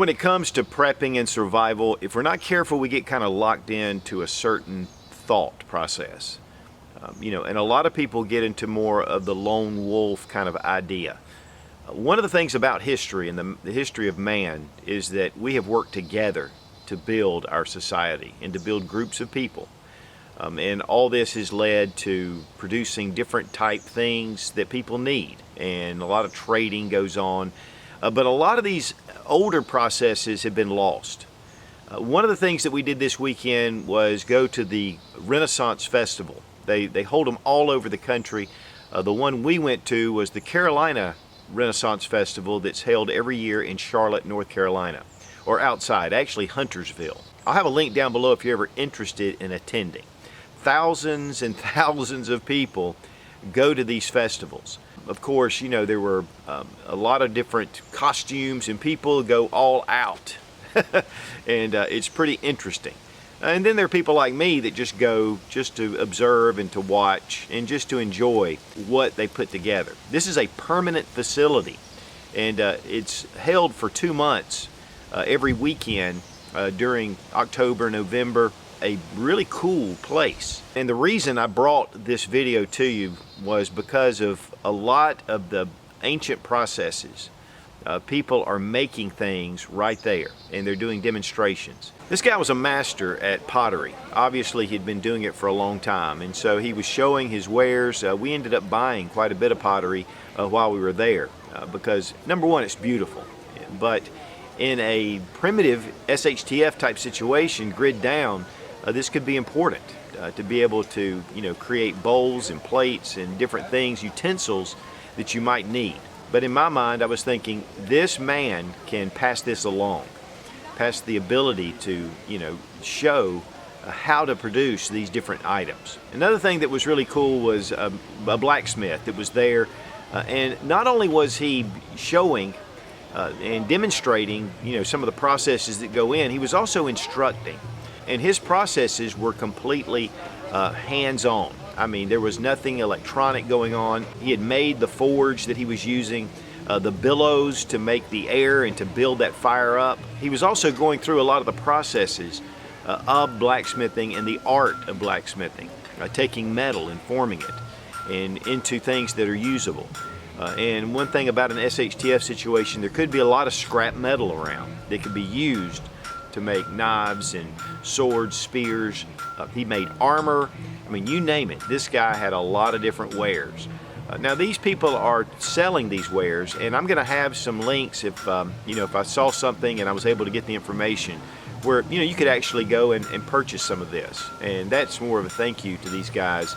when it comes to prepping and survival, if we're not careful, we get kind of locked into a certain thought process. And a lot of people get into more of the lone wolf kind of idea. One of the things about history and the history of man is that we have worked together to build our society and to build groups of people. And all this has led to producing different type things that people need, and a lot of trading goes on. But a lot of these older processes have been lost. One of the things that we did this weekend was go to the Renaissance Festival. They hold them all over the country. The one we went to was the Carolina Renaissance Festival that's held every year in Charlotte, North Carolina, or outside, actually Huntersville. I'll have a link down below if you're ever interested in attending. Thousands and thousands of people go to these festivals. Of course, there were a lot of different costumes and people go all out. And it's pretty interesting. And then there are people like me that just go just to observe and to watch and just to enjoy what they put together. This is a permanent facility, and it's held for 2 months every weekend during October, November. A really cool place. And the reason I brought this video to you was because of a lot of the ancient processes. People are making things right there, and they're doing demonstrations. This guy was a master at pottery. Obviously, he'd been doing it for a long time, and so he was showing his wares. We ended up buying quite a bit of pottery while we were there because, number one, it's beautiful, but in a primitive SHTF type situation, grid down, this could be important to be able to, create bowls and plates and different things, utensils that you might need. But in my mind, I was thinking, this man can pass this along, pass the ability to, show how to produce these different items. Another thing that was really cool was a blacksmith that was there, and not only was he showing and demonstrating, some of the processes that go in, he was also instructing. And his processes were completely hands-on. I mean, there was nothing electronic going on. He had made the forge that he was using, the billows to make the air and to build that fire up. He was also going through a lot of the processes of blacksmithing and the art of blacksmithing, taking metal and forming it and into things that are usable. And one thing about an SHTF situation, there could be a lot of scrap metal around that could be used to make knives and swords, spears. He made armor. I mean, you name it. This guy had a lot of different wares. Now these people are selling these wares, and I'm going to have some links if if I saw something and I was able to get the information where you could actually go and purchase some of this, and that's more of a thank you to these guys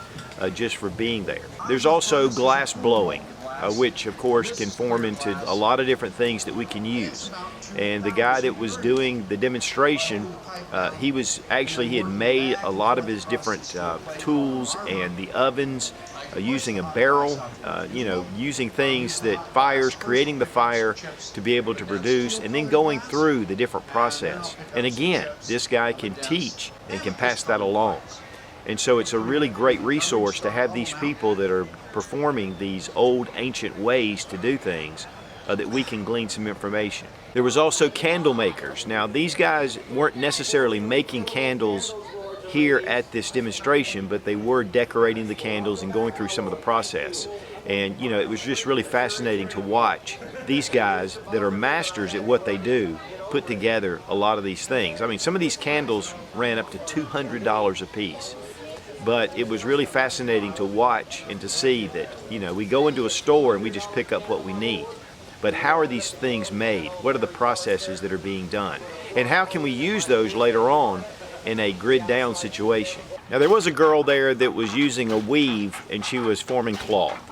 just for being there. There's also glass blowing, which of course can form into a lot of different things that we can use. And the guy that was doing the demonstration, he had made a lot of his different tools and the ovens, using a barrel, using things that creating the fire to be able to produce, and then going through the different process. And again, this guy can teach and can pass that along. And so it's a really great resource to have these people that are performing these old ancient ways to do things that we can glean some information. There was also candle makers. Now these guys weren't necessarily making candles here at this demonstration, but they were decorating the candles and going through some of the process. And it was just really fascinating to watch these guys that are masters at what they do put together a lot of these things. I mean, some of these candles ran up to $200 a piece. But it was really fascinating to watch and to see that, we go into a store and we just pick up what we need. But how are these things made? What are the processes that are being done? And how can we use those later on in a grid down situation? Now there was a girl there that was using a weave, and she was forming cloth.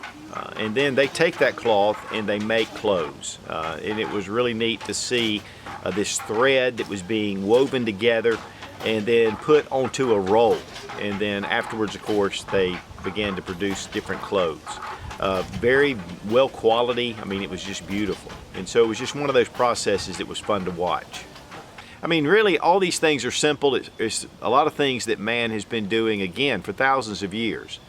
And then they take that cloth and they make clothes. And it was really neat to see this thread that was being woven together and then put onto a roll. And then afterwards, of course, they began to produce different clothes. Very well quality. I mean, it was just beautiful. And so it was just one of those processes that was fun to watch. I mean, really, all these things are simple. It's a lot of things that man has been doing, again, for thousands of years.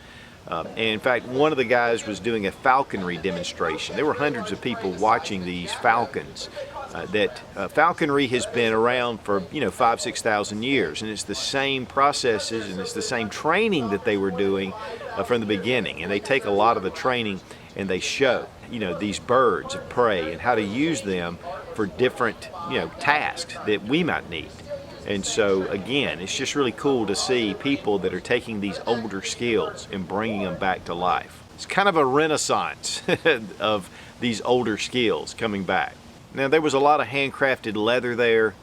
And in fact, one of the guys was doing a falconry demonstration. There were hundreds of people watching these falcons that falconry has been around for 5,000-6,000 years, and it's the same processes and it's the same training that they were doing from the beginning. And they take a lot of the training and they show these birds of prey and how to use them for different tasks that we might need. And so again, it's just really cool to see people that are taking these older skills and bringing them back to life. It's kind of a renaissance of these older skills coming back. Now, there was a lot of handcrafted leather there.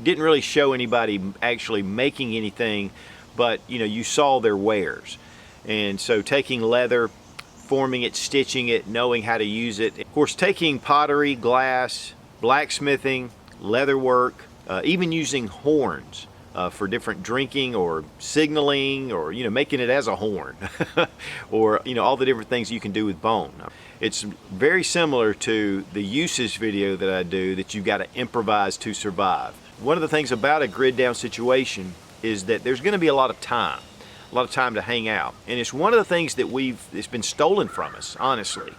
Didn't really show anybody actually making anything, but you saw their wares. And so taking leather, forming it, stitching it, knowing how to use it. Of course, taking pottery, glass, blacksmithing, leather work, even using horns for different drinking or signaling, or making it as a horn, or all the different things you can do with bone. It's very similar to the uses video that I do, that you've got to improvise to survive. One of the things about a grid down situation is that there's going to be a lot of time to hang out, and it's one of the things that it's been stolen from us, honestly.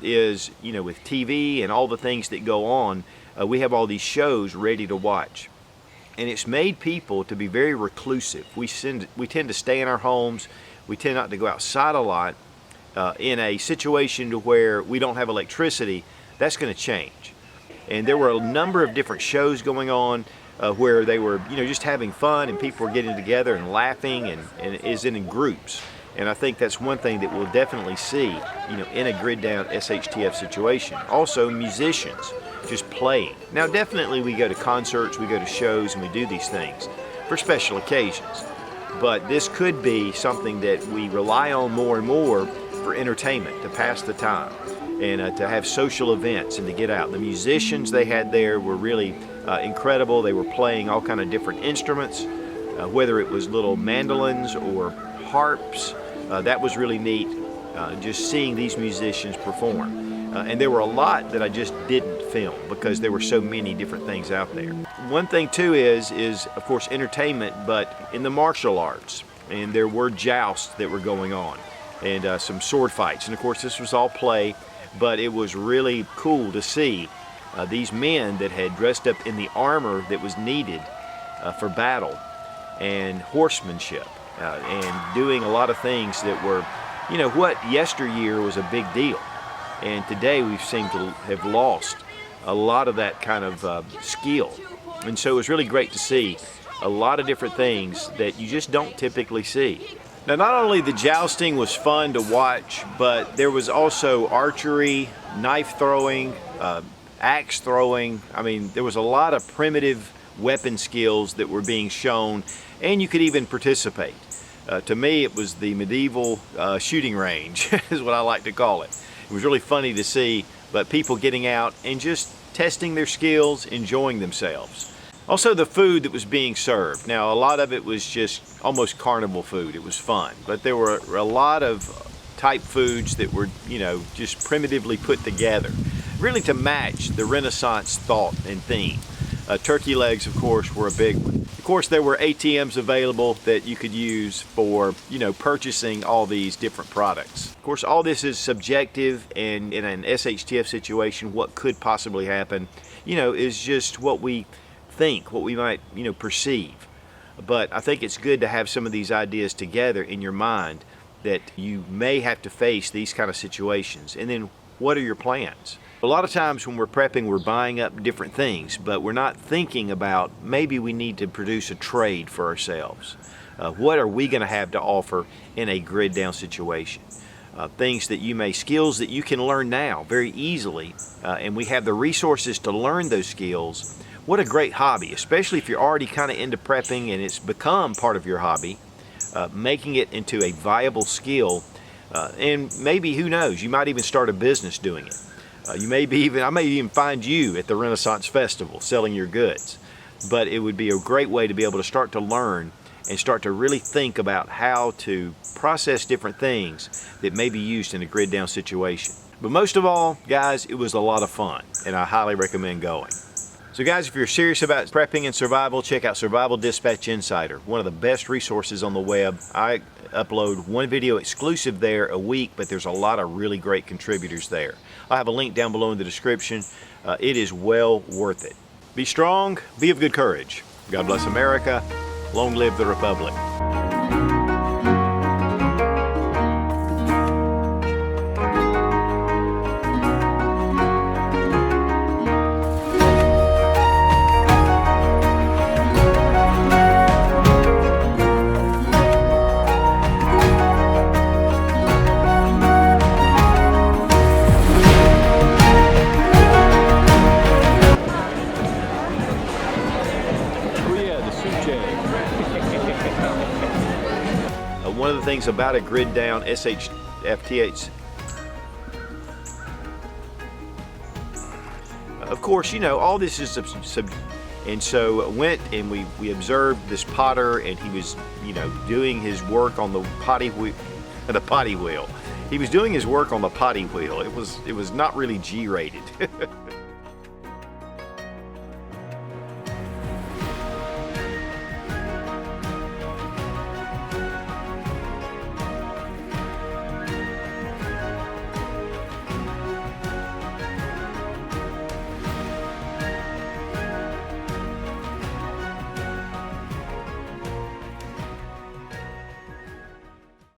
Is with TV and all the things that go on, we have all these shows ready to watch, and it's made people to be very reclusive. We tend to stay in our homes. We tend not to go outside a lot. In a situation to where we don't have electricity, that's going to change. And there were a number of different shows going on where they were just having fun, and people were getting together and laughing, and is in groups. And I think that's one thing that we'll definitely see in a grid down SHTF situation. Also, musicians just playing. Now, definitely we go to concerts, we go to shows, and we do these things for special occasions. But this could be something that we rely on more and more for entertainment, to pass the time, and to have social events and to get out. The musicians they had there were really incredible. They were playing all kind of different instruments, whether it was little mandolins or harps. That was really neat, just seeing these musicians perform. And there were a lot that I just didn't film because there were so many different things out there. One thing too is of course entertainment, but in the martial arts, and there were jousts that were going on, and some sword fights. And of course this was all play, but it was really cool to see these men that had dressed up in the armor that was needed for battle and horsemanship, and doing a lot of things that were, what yesteryear was a big deal. And today we seem to have lost a lot of that kind of skill. And so it was really great to see a lot of different things that you just don't typically see. Now, not only the jousting was fun to watch, but there was also archery, knife throwing, axe throwing. I mean, there was a lot of primitive weapon skills that were being shown, and you could even participate. To me, it was the medieval shooting range, is what I like to call it. It was really funny to see, but people getting out and just testing their skills, enjoying themselves. Also, the food that was being served. Now, a lot of it was just almost carnival food. It was fun, but there were a lot of type foods that were, just primitively put together, really to match the Renaissance thought and theme. Turkey legs, of course, were a big one. Of course, there were ATMs available that you could use for, purchasing all these different products. Of course, all this is subjective, and in an SHTF situation, what could possibly happen, is just what we think, what we might, perceive. But I think it's good to have some of these ideas together in your mind, that you may have to face these kind of situations. And then, what are your plans? A lot of times when we're prepping, we're buying up different things, but we're not thinking about maybe we need to produce a trade for ourselves. What are we going to have to offer in a grid down situation? Skills that you can learn now very easily, and we have the resources to learn those skills. What a great hobby, especially if you're already kind of into prepping and it's become part of your hobby, making it into a viable skill, and maybe, who knows, you might even start a business doing it. I may even find you at the Renaissance Festival selling your goods. But it would be a great way to be able to start to learn and start to really think about how to process different things that may be used in a grid down situation. But most of all, guys, it was a lot of fun, and I highly recommend going. So guys, if you're serious about prepping and survival, check out Survival Dispatch Insider, one of the best resources on the web. I upload one video exclusive there a week, but there's a lot of really great contributors there. I have a link down below in the description. It is well worth it. Be strong, be of good courage. God bless America. Long live the Republic. One of the things about a grid down SHFTH, of course, you know, all this is and so went and we observed this potter, and he was, you know, doing his work on the potty wheel. He was doing his work on the potty wheel. It was not really G-rated.